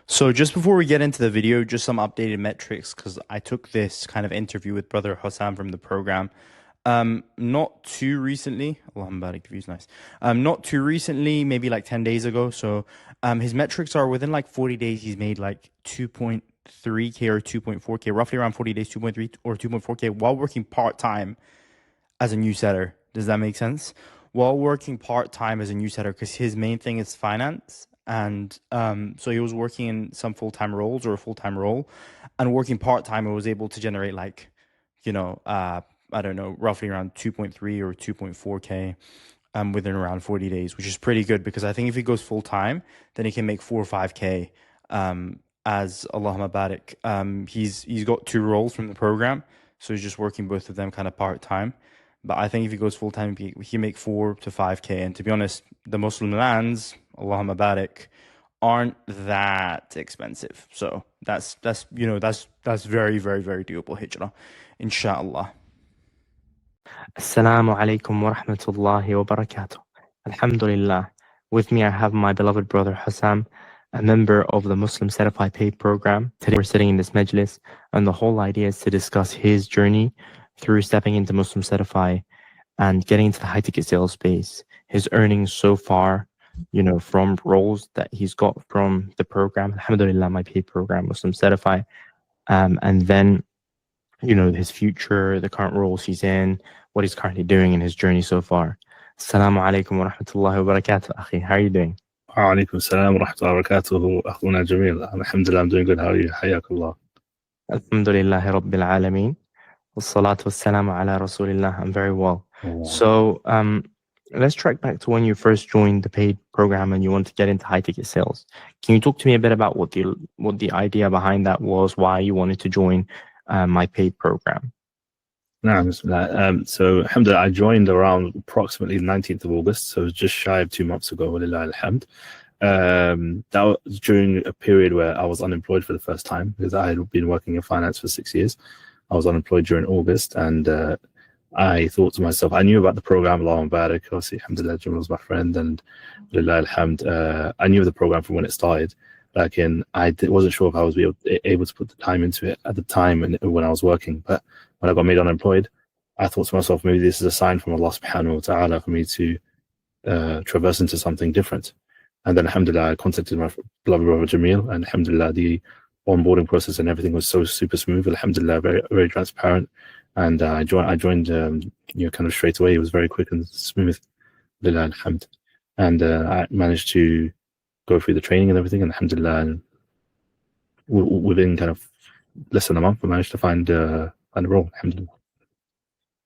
So just before we get into the video, just some updated metrics because I took this kind of interview with Brother Hossam from the program. Not too recently. Allahumma barik, the view's nice. Not too recently, maybe like 10 days ago. So, his metrics are within like 40 days, he's made like 2.3K or 2.4K, roughly around 40 days, 2.3 or 2.4K while working part-time as a new setter. Does that make sense? While working part time as a new setter, because his main thing is finance, and so he was working in some full time roles or a full time role, and working part time, I was able to generate like, you know, I don't know, roughly around 2.3 or 2.4K. Within around 40 days, which is pretty good because I think if he goes full time, then he can make 4 or 5K. As Allahumma barik. He's got two roles from the program, so he's just working both of them kind of part time. But I think if he goes full time, he make 4 to 5K. And to be honest, the Muslim lands, Allahumma barik, aren't that expensive. So that's very very very doable hijrah, inshallah. Assalamu alaikum wa rahmatullahi wa barakatuh. Alhamdulillah. With me, I have my beloved brother Hassam, a member of the Muslim Certified Paid program. Today, we're sitting in this majlis, and the whole idea is to discuss his journey through stepping into Muslim Certify and getting into the high ticket sales space, his earnings so far, from roles that he's got from the program. Alhamdulillah, my paid program, Muslim Certify. And then his future, the current roles he's in, what he's currently doing in his journey so far. Assalamu alaikum wa rahmatullahi wa barakatuh, akhi. How are you doing? وعليكم السلام ورحمة الله وبركاته أخونا جميل. الحمد لله, I'm doing good. How are you? حياك الله. Alhamdulillahi Rabbil Alameen. Wassalatu wassalamu ala Rasulillah. I'm very well. So let's track back to when you first joined the paid program and you want to get into high ticket sales. Can you talk to me a bit about what the idea behind that was, why you wanted to join my paid program? So alhamdulillah, I joined around approximately the 19th of August, so it was just shy of 2 months ago. Walillah alhamd. That was during a period where I was unemployed for the first time because I had been working in finance for 6 years. I was unemployed during August, and I thought to myself, I knew about the program, Allahumma barik, obviously, alhamdulillah, Jamal was my friend, and walillah alhamd, I knew the program from when it started. I wasn't sure if I was able to put the time into it at the time when I was working, but when I got made unemployed, I thought to myself, maybe this is a sign from Allah subhanahu wa ta'ala for me to traverse into something different. And then alhamdulillah, I contacted my beloved brother Jamil, and alhamdulillah, the onboarding process and everything was so super smooth. Alhamdulillah, very very transparent, and I joined kind of straight away. It was very quick and smooth. Alhamdulillah, alhamd. And I managed to go through the training and everything, and alhamdulillah, and within kind of less than a month, I managed to find a role. Alhamdulillah.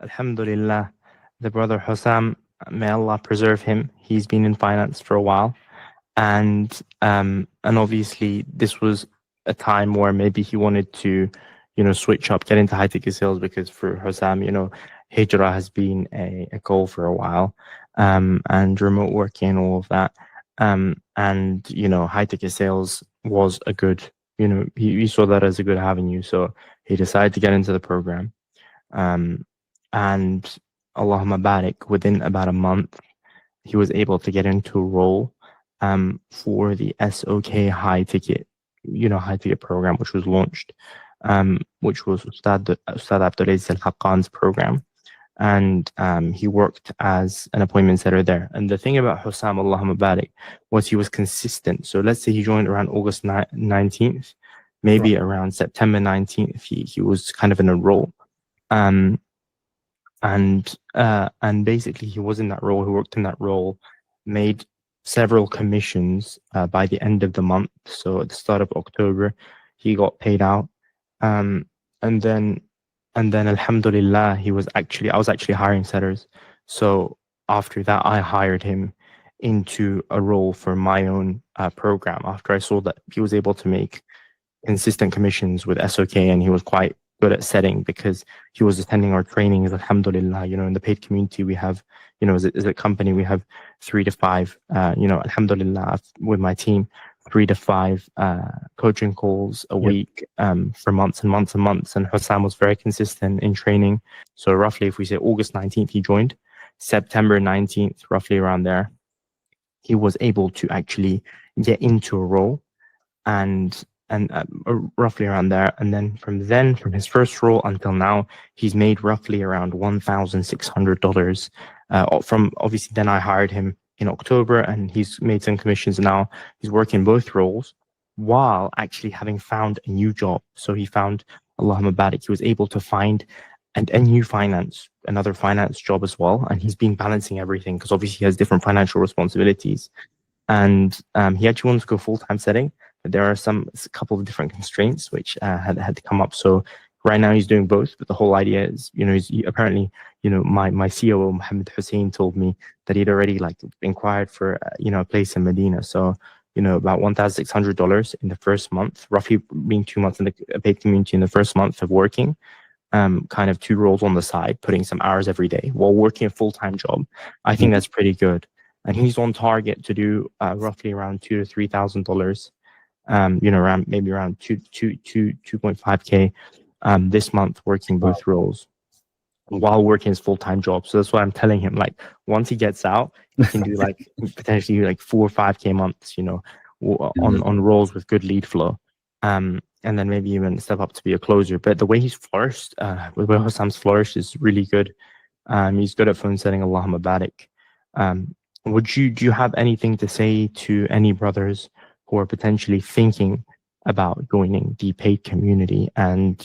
Alhamdulillah. The brother Hussam, may Allah preserve him. He's been in finance for a while, and obviously this was a time where maybe he wanted to, switch up, get into high ticket sales, because for Hussam, hijrah has been a goal for a while, and remote working and all of that. And high ticket sales was a good, he saw that as a good avenue, so he decided to get into the program. And Allahumma barik, within about a month, he was able to get into a role for the SOK high ticket program, which was launched, which was Ustad Abdulaziz Al-Haqqan's program. And he worked as an appointment setter there. And the thing about Hussam, Allahumma barik, was he was consistent. So let's say he joined around August 19th, maybe around September 19th, he was kind of in a role. And basically he was in that role, he worked in that role, made several commissions by the end of the month. So at the start of October, he got paid out. And then alhamdulillah, I was actually hiring setters. So after that, I hired him into a role for my own program after I saw that he was able to make consistent commissions with SOK, and he was quite good at setting because he was attending our trainings. Alhamdulillah, in the paid community we have, as a company, we have 3 to 5, alhamdulillah, with my team, 3 to 5 coaching calls a week for months and months and months. And Hussam was very consistent in training. So roughly, if we say August 19th, he joined, September 19th, roughly around there, he was able to actually get into a role. and roughly around there. And then from his first role until now, he's made roughly around $1,600. From obviously, then I hired him in October, and he's made some commissions now. He's working both roles while actually having found a new job. So he found, Allahumma barik, he was able to find a new another finance job as well. And he's been balancing everything because obviously he has different financial responsibilities. And he actually wanted to go full-time setting, but there are a couple of different constraints which had to come up. So right now he's doing both, but the whole idea is, apparently, my COO, Mohammed Hussein, told me that he'd already inquired for, a place in Medina. So, about $1,600 in the first month, roughly being 2 months in the paid community in the first month of working, kind of 2 roles on the side, putting some hours every day while working a full-time job. I think that's pretty good. And he's on target to do roughly around $2,000 to $3,000, around 2.5K this month, working both roles while working his full-time job. So that's why I'm telling him, once he gets out, he can do potentially 4 or 5K months, on roles with good lead flow. And then maybe even step up to be a closer. But the way he's flourished, the way Hossam's flourished is really good. He's good at phone setting, Allahumma barik. Do you have anything to say to any brothers who are potentially thinking about joining the paid community and,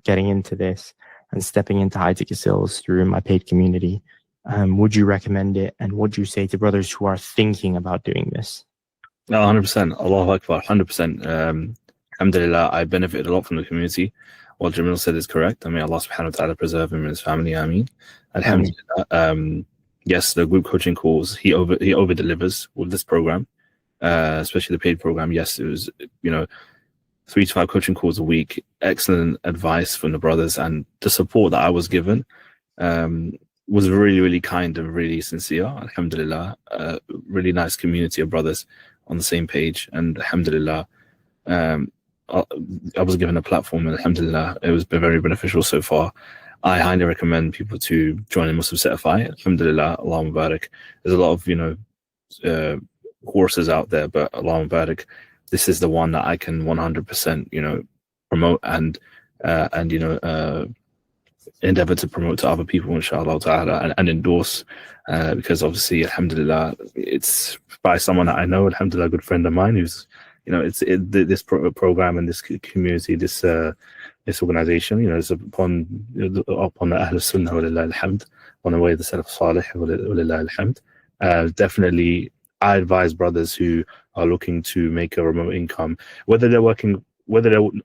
getting into this and stepping into high ticket sales through my paid community? Would you recommend it? And what do you say to brothers who are thinking about doing this? 100%. Allahu Akbar, 100%. Alhamdulillah, I benefited a lot from the community. What Jamil said is correct. I mean, Allah subhanahu wa ta'ala preserve him and his family. Ameen. Alhamdulillah. Yes, the group coaching calls, he over delivers with this program, especially the paid program. Yes, it was, 3 to 5 coaching calls a week, excellent advice from the brothers, and the support that I was given was really, really kind and really sincere. Alhamdulillah, really nice community of brothers on the same page, and alhamdulillah, I was given a platform, and alhamdulillah, it was been very beneficial so far. I highly recommend people to join in Muslim Certify. Alhamdulillah, Allahumma barik. There's a lot of, courses out there, but Allahumma barik, this is the one that I can 100%, promote and endeavor to promote to other people, inshallah ta'ala, and endorse, because obviously, alhamdulillah, it's by someone that I know, alhamdulillah, a good friend of mine who's, this program and this community, this organization, is upon the Ahl Sunnah, walillah alhamd, on the way of the Salaf Salih, walillah alhamd. Definitely, I advise brothers who are looking to make a remote income, whether they're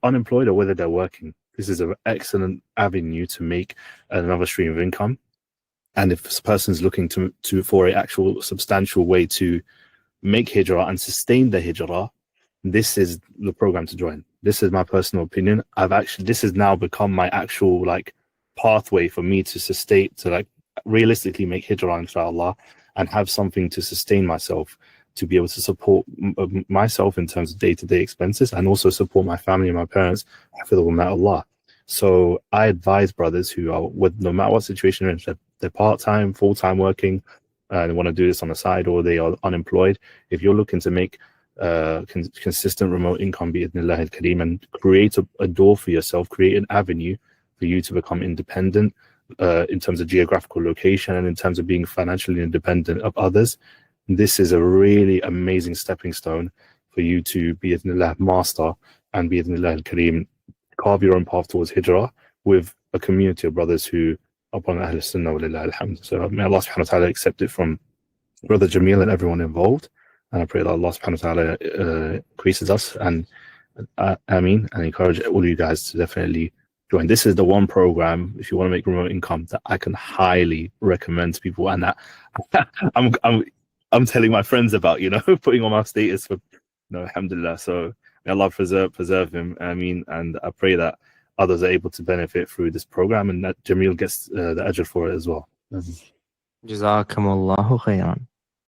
unemployed or whether they're working. This is an excellent avenue to make another stream of income. And if this person's looking for an actual substantial way to make hijrah and sustain the hijrah, this is the program to join. This is my personal opinion. This has now become my actual pathway for me to sustain, to realistically make hijrah, inshallah, and have something to sustain myself, to be able to support myself in terms of day-to-day expenses, and also support my family and my parents, Allah. So I advise brothers who are, no matter what situation they're part-time, full-time working, and they want to do this on the side, or they are unemployed. If you're looking to make consistent remote income, bi'idhnillah al-kareem, and create a door for yourself, create an avenue for you to become independent, in terms of geographical location and in terms of being financially independent of others, this is a really amazing stepping stone for you to be bi'idhnillah master and bi'idhnillah al-kareem carve your own path towards hijrah with a community of brothers who are upon Ahl Sunnah, walillah alhamd. So may Allah subhanahu wa ta'ala accept it from Brother Jamil and everyone involved, and I pray that Allah subhanahu wa ta'ala increases us, and Ameen, and encourage all you guys to definitely join. This is the one program, if you want to make remote income, that I can highly recommend to people, and that I'm telling my friends about, putting on my status for, alhamdulillah. So may Allah preserve him, Ameen, and I pray that others are able to benefit through this program, and that Jamil gets the ajr for it as well. Jazakumullahu khairan.